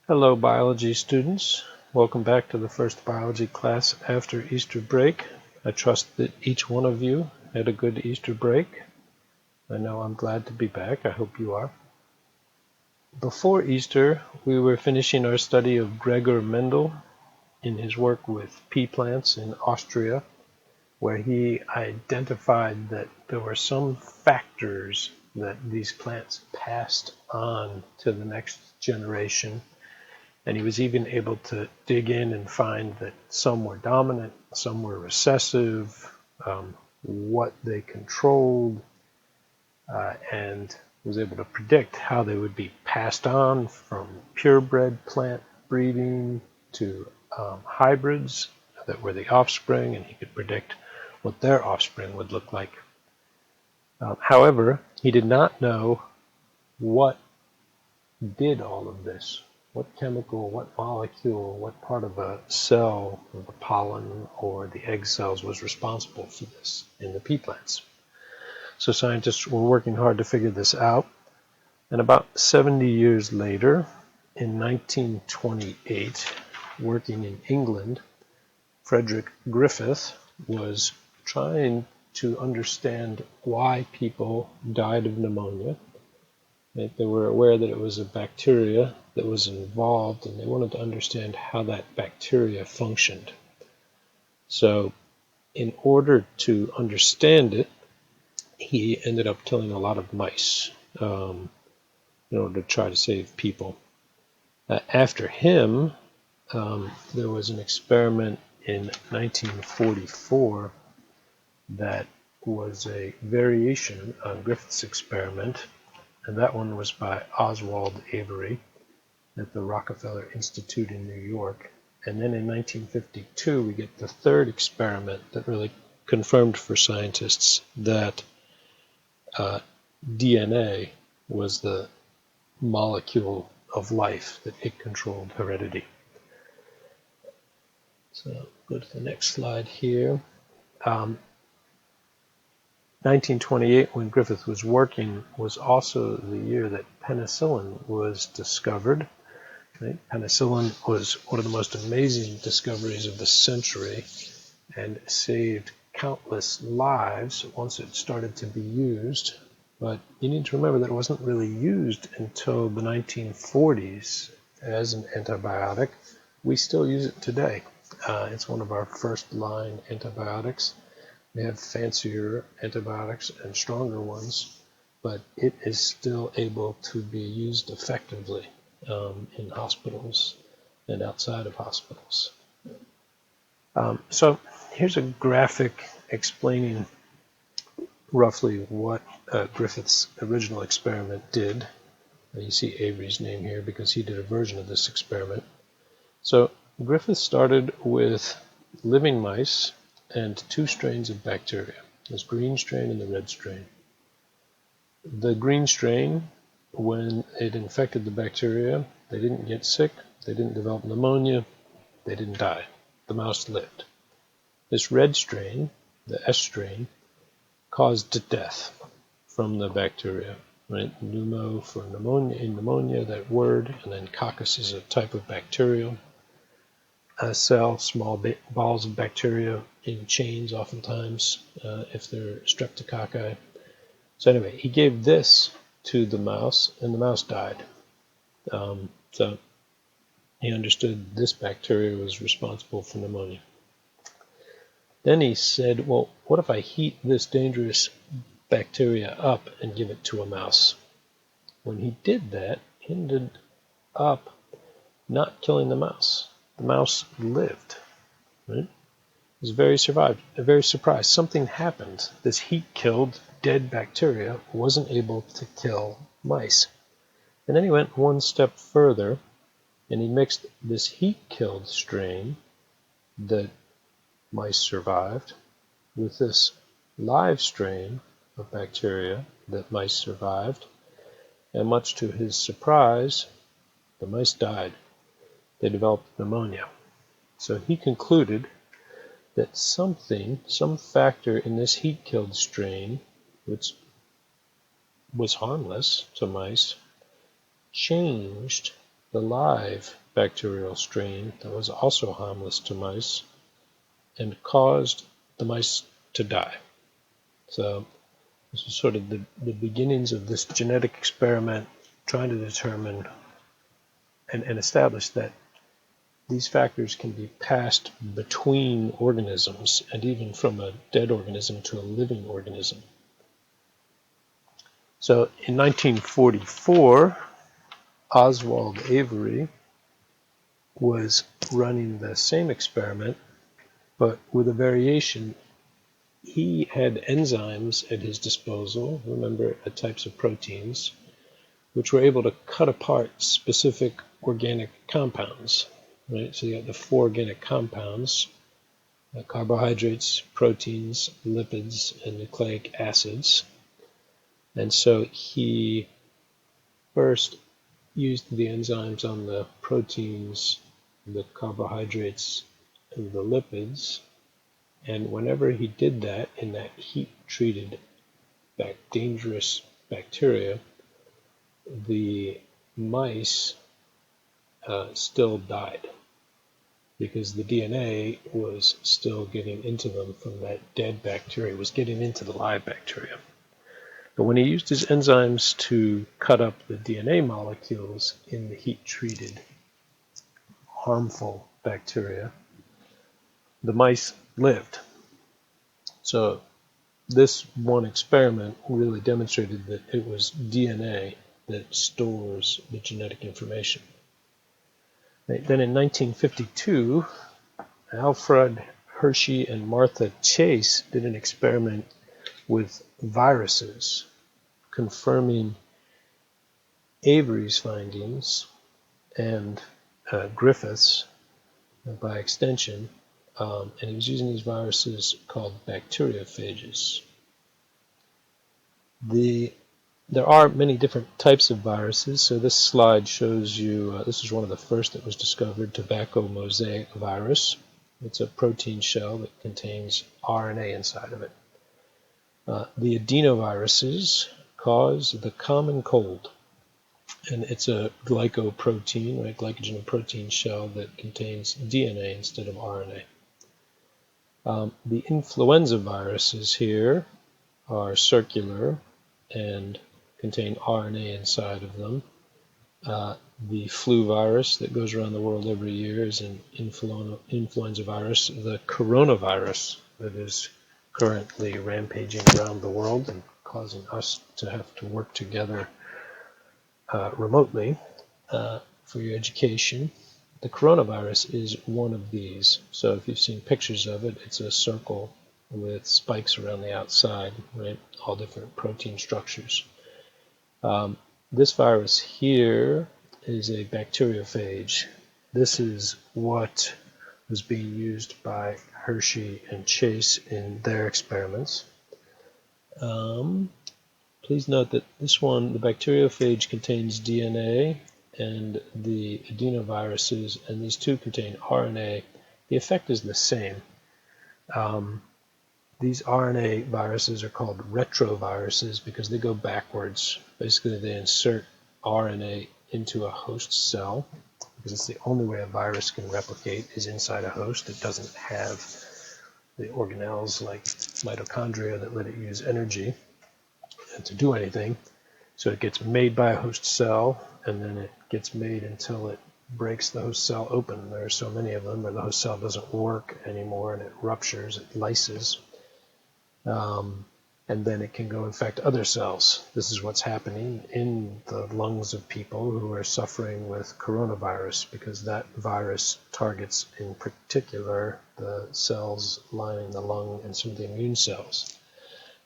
Hello, biology students. Welcome back to the first biology class after Easter break. I trust that each one of you had a good Easter break. I know I'm glad to be back. I hope you are. Before Easter, we were finishing our study of Gregor Mendel in his work with pea plants in Austria, where he identified that there were some factors that these plants passed on to the next generation. And he was even able to dig in and find that some were dominant, some were recessive, what they controlled, and was able to predict how they would be passed on from purebred plant breeding to hybrids that were the offspring, and he could predict what their offspring would look like. However, he did not know what did all of this. What chemical, what molecule, what part of a cell, of the pollen or the egg cells was responsible for this in the pea plants. So scientists were working hard to figure this out. And about 70 years later, in 1928, working in England, Frederick Griffith was trying to understand why people died of pneumonia. They were aware that it was a bacteria that was involved, and they wanted to understand how that bacteria functioned. So in order to understand it, he ended up killing a lot of mice in order to try to save people. After him, there was an experiment in 1944 that was a variation on Griffith's experiment, and that one was by Oswald Avery at the Rockefeller Institute in New York. And then in 1952, we get the third experiment that really confirmed for scientists that DNA was the molecule of life, that it controlled heredity. So go to the next slide here. 1928, when Griffith was working, was also the year that penicillin was discovered. Right? Penicillin was one of the most amazing discoveries of the century and saved countless lives once it started to be used. But you need to remember that it wasn't really used until the 1940s as an antibiotic. We still use it today. It's one of our first line antibiotics. We have fancier antibiotics and stronger ones, but it is still able to be used effectively in hospitals and outside of hospitals. So here's a graphic explaining roughly what Griffith's original experiment did. You see Avery's name here because he did a version of this experiment. So Griffith started with living mice and two strains of bacteria, this green strain and the red strain. The green strain, when it infected the bacteria, they didn't get sick, they didn't develop pneumonia, they didn't die. The mouse lived. This red strain, the S strain, caused death from the bacteria. Right? Pneumo for pneumonia, in pneumonia, that word, and then coccus is a type of bacterial cell, small balls of bacteria in chains oftentimes, if they're streptococci. So anyway, he gave this to the mouse, and the mouse died. So he understood this bacteria was responsible for pneumonia. Then he said, well, what if I heat this dangerous bacteria up and give it to a mouse? When he did that, he ended up not killing the mouse. The mouse lived. Right? He was very surprised. Something happened. This heat-killed dead bacteria wasn't able to kill mice. And then he went one step further, and he mixed this heat-killed strain that mice survived with this live strain of bacteria that mice survived. And much to his surprise, the mice died. They developed pneumonia. So he concluded that some factor in this heat-killed strain, which was harmless to mice, changed the live bacterial strain that was also harmless to mice and caused the mice to die. So this was sort of the beginnings of this genetic experiment trying to determine and establish that these factors can be passed between organisms and even from a dead organism to a living organism. So in 1944, Oswald Avery was running the same experiment, but with a variation. He had enzymes at his disposal, remember, types of proteins, which were able to cut apart specific organic compounds. Right? So you got the four organic compounds, carbohydrates, proteins, lipids, and nucleic acids. And so he first used the enzymes on the proteins, the carbohydrates, and the lipids. And whenever he did that in that heat-treated dangerous bacteria, the mice still died because the DNA was still getting into them from that dead bacteria, was getting into the live bacteria. But when he used his enzymes to cut up the DNA molecules in the heat-treated harmful bacteria, the mice lived. So this one experiment really demonstrated that it was DNA that stores the genetic information. Then in 1952, Alfred Hershey and Martha Chase did an experiment with viruses, confirming Avery's findings and Griffith's by extension, and he was using these viruses called bacteriophages. There are many different types of viruses, so this slide shows you, this is one of the first that was discovered, tobacco mosaic virus. It's a protein shell that contains RNA inside of it. The adenoviruses cause the common cold, and it's a glycoprotein, right, glycogen protein shell that contains DNA instead of RNA. The influenza viruses here are circular and contain RNA inside of them. The flu virus that goes around the world every year is an influenza virus. The coronavirus that is currently rampaging around the world and causing us to have to work together remotely for your education. The coronavirus is one of these. So if you've seen pictures of it, it's a circle with spikes around the outside, right? All different protein structures. This virus here is a bacteriophage. This is what was being used by Hershey and Chase in their experiments. Please note that this one, the bacteriophage, contains DNA, and the adenoviruses, and these two contain RNA. The effect is the same. These RNA viruses are called retroviruses because they go backwards. Basically, they insert RNA into a host cell because it's the only way a virus can replicate is inside a host. It doesn't have the organelles like mitochondria that let it use energy to do anything. So it gets made by a host cell, and then it gets made until it breaks the host cell open. There are so many of them, or the host cell doesn't work anymore, and it ruptures, it lyses. And then it can go infect other cells. This is what's happening in the lungs of people who are suffering with coronavirus, because that virus targets in particular the cells lining the lung and some of the immune cells.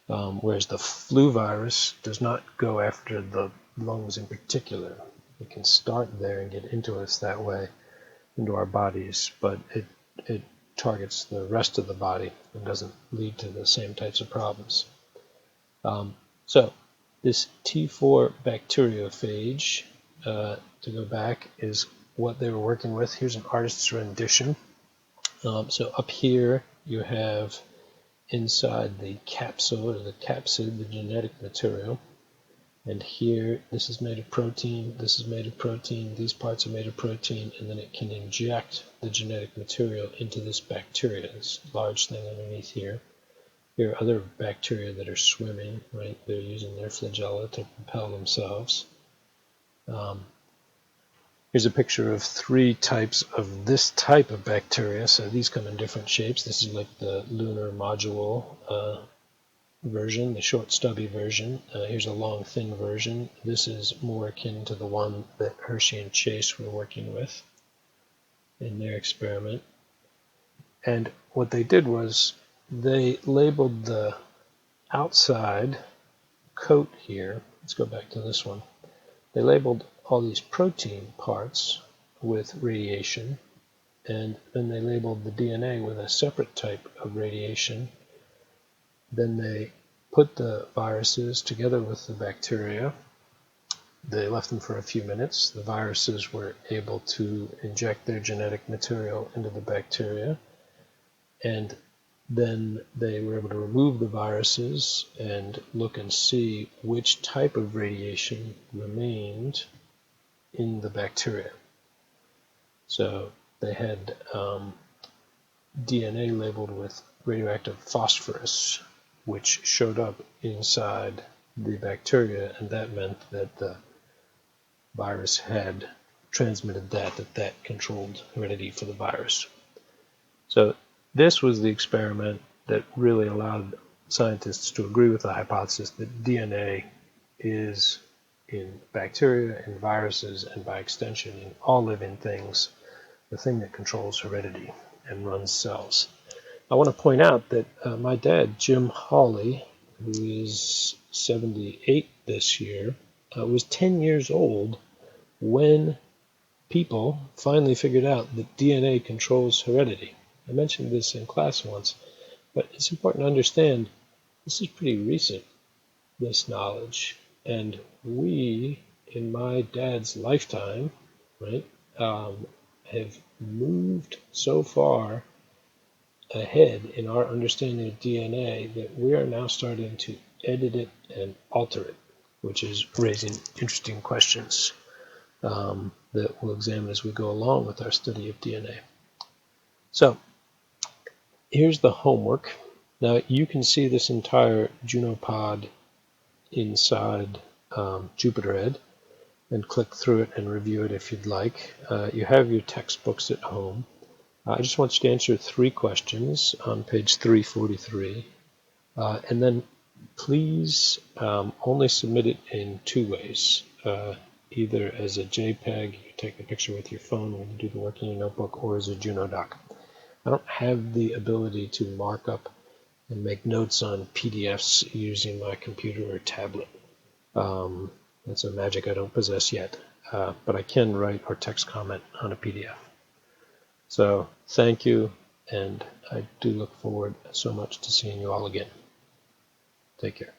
Whereas the flu virus does not go after the lungs in particular. It can start there and get into us that way, into our bodies, but it targets the rest of the body and doesn't lead to the same types of problems. So this T4 bacteriophage, to go back, is what they were working with. Here's an artist's rendition. So up here you have inside the capsule or the capsid, the genetic material. And here, this is made of protein, this is made of protein, these parts are made of protein, and then it can inject the genetic material into this bacteria, this large thing underneath here. Here are other bacteria that are swimming, right? They're using their flagella to propel themselves. Here's a picture of 3 types of this type of bacteria. So these come in different shapes. This is like the lunar module version, the short stubby version. Here's a long thin version. This is more akin to the one that Hershey and Chase were working with in their experiment. And what they did was they labeled the outside coat here. Let's go back to this one. They labeled all these protein parts with radiation, and then they labeled the DNA with a separate type of radiation. Then they put the viruses together with the bacteria. They left them for a few minutes. The viruses were able to inject their genetic material into the bacteria, and then they were able to remove the viruses and look and see which type of radiation remained in the bacteria. So they had DNA labeled with radioactive phosphorus, which showed up inside the bacteria, and that meant that the virus had transmitted that controlled heredity for the virus. So this was the experiment that really allowed scientists to agree with the hypothesis that DNA is in bacteria and viruses, and by extension in all living things, the thing that controls heredity and runs cells. I want to point out that my dad, Jim Hawley, who is 78 this year, was 10 years old when people finally figured out that DNA controls heredity. I mentioned this in class once, but it's important to understand this is pretty recent, this knowledge. And we, in my dad's lifetime, right, have moved so far ahead in our understanding of DNA that we are now starting to edit it and alter it, which is raising interesting questions that we'll examine as we go along with our study of DNA. So here's the homework. Now you can see this entire Junopod inside JupyterEd and click through it and review it if you'd like. You have your textbooks at home. I just want you to answer 3 questions on page 343, and then please only submit it in 2 ways. Either as a JPEG, you take a picture with your phone when you do the work in your notebook, or as a Junodoc. I don't have the ability to mark up and make notes on PDFs using my computer or tablet. That's a magic I don't possess yet, but I can write or text comment on a PDF. So thank you, and I do look forward so much to seeing you all again. Take care.